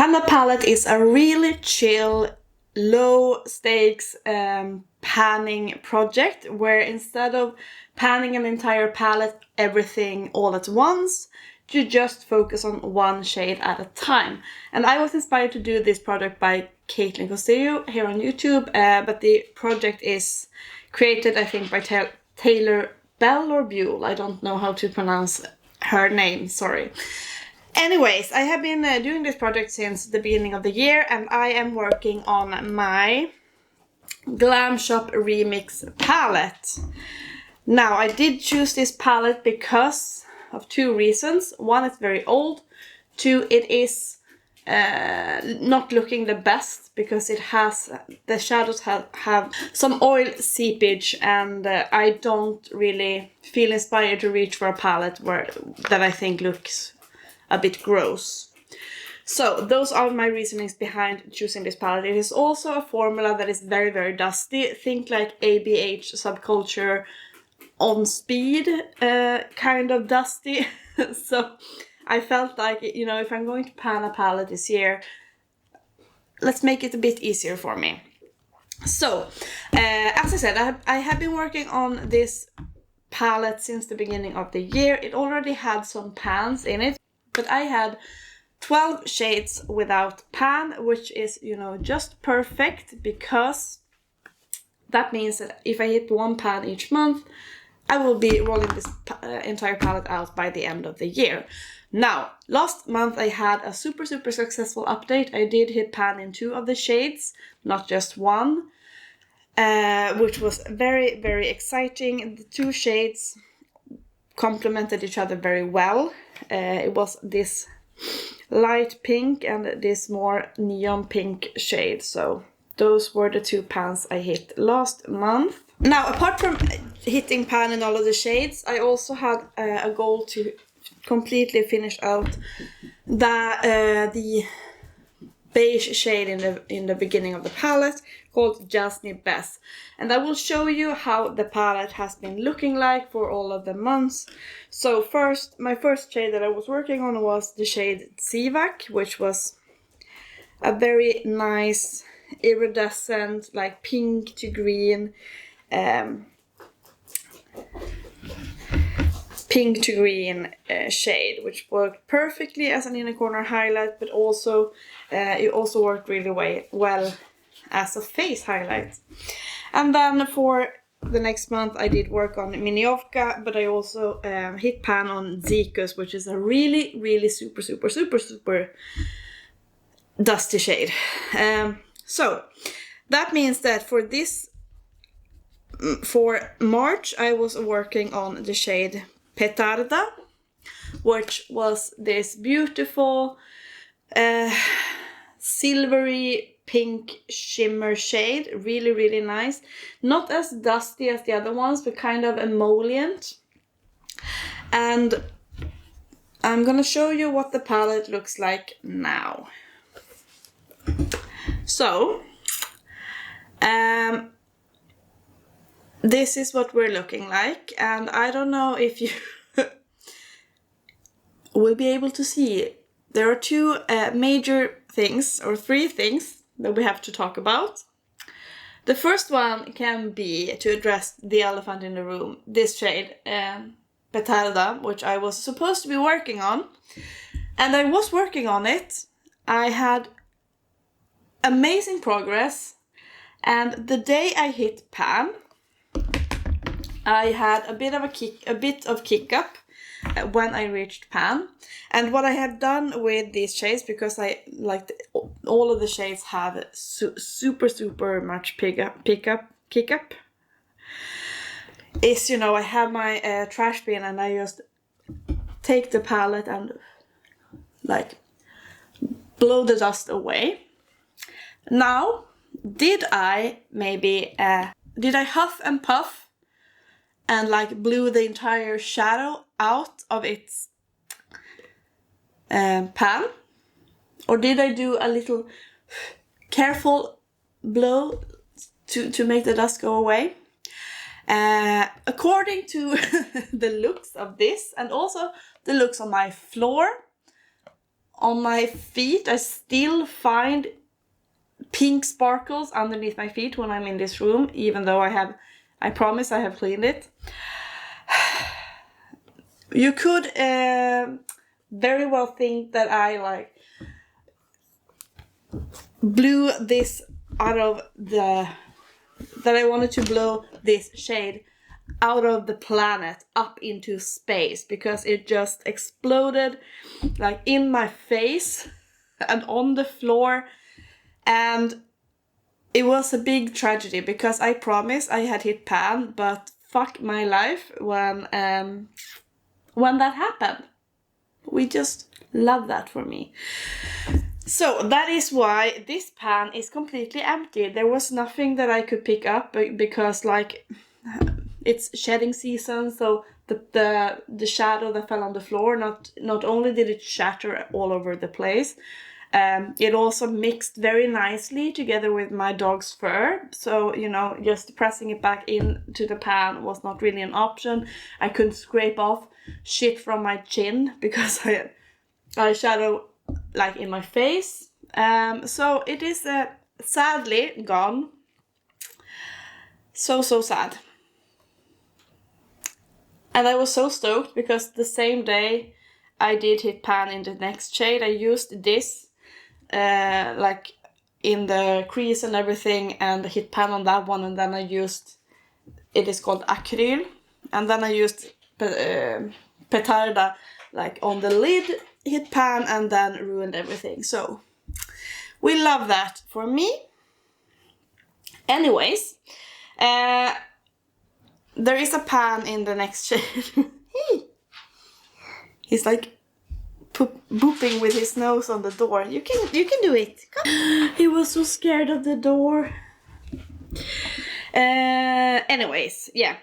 Pana palette is a really chill, low stakes panning project where instead of panning an entire palette, everything all at once, you just focus on one shade at a time. And I was inspired to do this project by SOOO here on YouTube, but the project is created, I think, by Taylor Bell or Buell. I don't know how to pronounce her name, sorry. Anyways, I have been doing this project since the beginning of the year, and I am working on my Glam Shop Remix palette. Now, I did choose this palette because of two reasons. One, it's very old. Two, it is not looking the best because it has, the shadows have some oil seepage, and I don't really feel inspired to reach for a palette that I think looks a bit gross. So those are my reasonings behind choosing this palette. It is also a formula that is very, very dusty. Think like ABH subculture on speed, kind of dusty. So I felt like, you know, if I'm going to pan a palette this year, let's make it a bit easier for me. So, as I said, I have been working on this palette since the beginning of the year. It already had some pans in it, but I had 12 shades without pan, which is, you know, just perfect, because that means that if I hit one pan each month, I will be rolling this entire palette out by the end of the year. Now, last month I had a super successful update. I did hit pan in 2 of the shades, not just one, which was very, very exciting. The 2 shades complemented each other very well. It was this light pink and this more neon pink shade. So those were the 2 pans I hit last month. Now, apart from hitting pan in all of the shades, I also had a goal to completely finish out the beige shade in the beginning of the palette, called Just Need Best. And I will show you how the palette has been looking like for all of the months. So first, my first shade that I was working on was the shade Zivac, which was a very nice iridescent, like pink to green, shade, which worked perfectly as an inner corner highlight, but also it also worked really well as a face highlight. And then for the next month I did work on Miniovka, but I also hit pan on Zikus, which is a really super dusty shade. So that means that for March I was working on the shade Petarda, which was this beautiful silvery pink shimmer shade, really nice. Not as dusty as the other ones, but kind of emollient. And I'm gonna show you what the palette looks like now. So, this is what we're looking like, and I don't know if you will be able to see it. There are 2 major things, or 3 things, that we have to talk about. The first one can be to address the elephant in the room, this shade, Petarda, which I was supposed to be working on. And I was working on it. I had amazing progress, and the day I hit pan, I had a bit of kick up when I reached pan. And what I have done with these shades, because I like all of the shades have super much kick up, is, you know, I have my trash bin and I just take the palette and like blow the dust away. Now, did I huff and puff and like blew the entire shadow out of its pan? Or did I do a little careful blow to make the dust go away? According to the looks of this, and also the looks on my floor, on my feet, I still find pink sparkles underneath my feet when I'm in this room, even though I promise I have cleaned it. You could very well think that I like blew this out of that I wanted to blow this shade out of the planet up into space, because it just exploded like in my face and on the floor, and it was a big tragedy because I promised I had hit pan, but fuck my life when that happened. We just love that for me. So that is why this pan is completely empty. There was nothing that I could pick up because like it's shedding season, so the shadow that fell on the floor, not only did it shatter all over the place, it also mixed very nicely together with my dog's fur. So, you know, just pressing it back into the pan was not really an option. I couldn't scrape off shit from my chin because I had shadow like in my face. So it is sadly gone. So sad. And I was so stoked because the same day I did hit pan in the next shade, I used this like in the crease and everything, and hit pan on that one, and then I used, it is called acryl, and then I used petarda like on the lid, hit pan, and then ruined everything. So we love that for me. Anyways, there is a pan in the next shade. He's like booping with his nose on the door. You can do it. Come. He was so scared of the door. Anyways, yeah.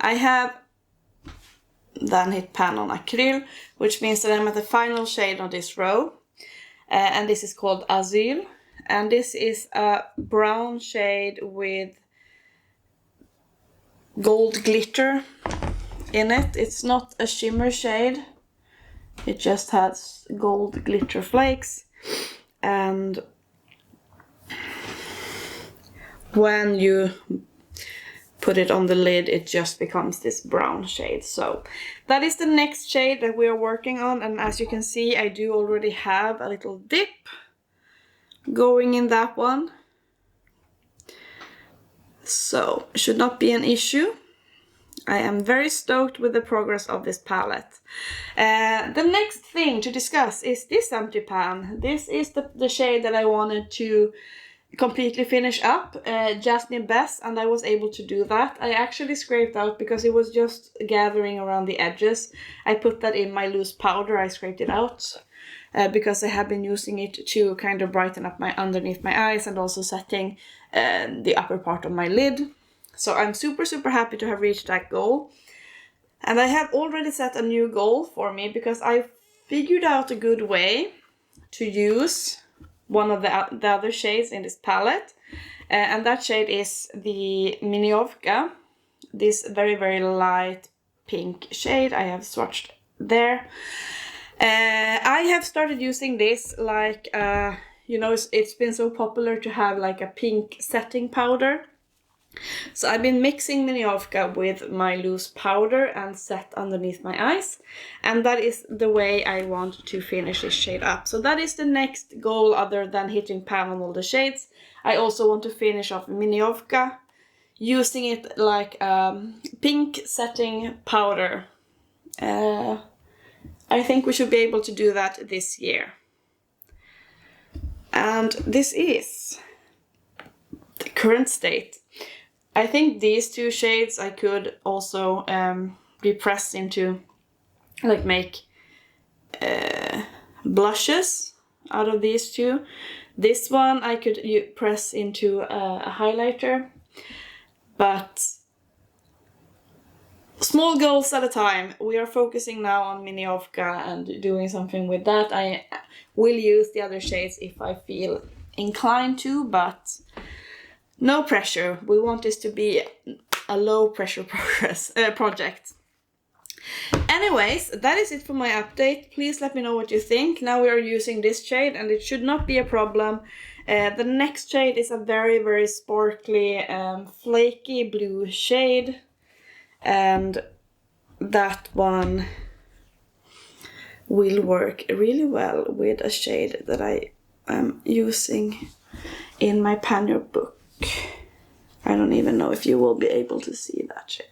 I have then hit pan on acryl, which means that I'm at the final shade on this row. And this is called Azyl. And this is a brown shade with gold glitter in it. It's not a shimmer shade. It just has gold glitter flakes. And when you put it on the lid, it just becomes this brown shade. So that is the next shade that we are working on. And as you can see, I do already have a little dip going in that one. So it should not be an issue. I am very stoked with the progress of this palette. The next thing to discuss is this empty pan. This is the shade that I wanted to completely finish up, Jasmine Bess, and I was able to do that. I actually scraped out because it was just gathering around the edges. I put that in my loose powder, I scraped it out. Because I have been using it to kind of brighten up my underneath my eyes and also setting the upper part of my lid. So I'm super happy to have reached that goal. And I have already set a new goal for me because I figured out a good way to use one of the other shades in this palette. And that shade is the Miniovka. This very light pink shade I have swatched there. I have started using this like, you know, it's been so popular to have like a pink setting powder. So I've been mixing Miniovka with my loose powder and set underneath my eyes. And that is the way I want to finish this shade up. So that is the next goal other than hitting pan on all the shades. I also want to finish off Miniovka using it like pink setting powder. I think we should be able to do that this year. And this is the current state. I think these two shades I could also be pressed into, like make blushes out of these two. This one I could press into a highlighter, but small goals at a time. We are focusing now on Miniovka and doing something with that. I will use the other shades if I feel inclined to, but no pressure. We want this to be a low pressure project. Anyways, that is it for my update. Please let me know what you think. Now we are using this shade and it should not be a problem. The next shade is a very, very sparkly, flaky blue shade. And that one will work really well with a shade that I am using in my panel book. I don't even know if you will be able to see that shade.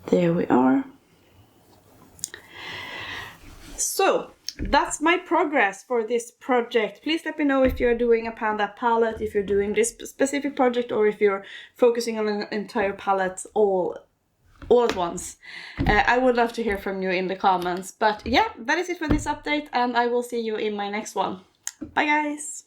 There we are. So that's my progress for this project. Please let me know if you're doing a panda palette, if you're doing this specific project, or if you're focusing on an entire palette all at once. I would love to hear from you in the comments. But yeah, that is it for this update, and I will see you in my next one. Bye guys!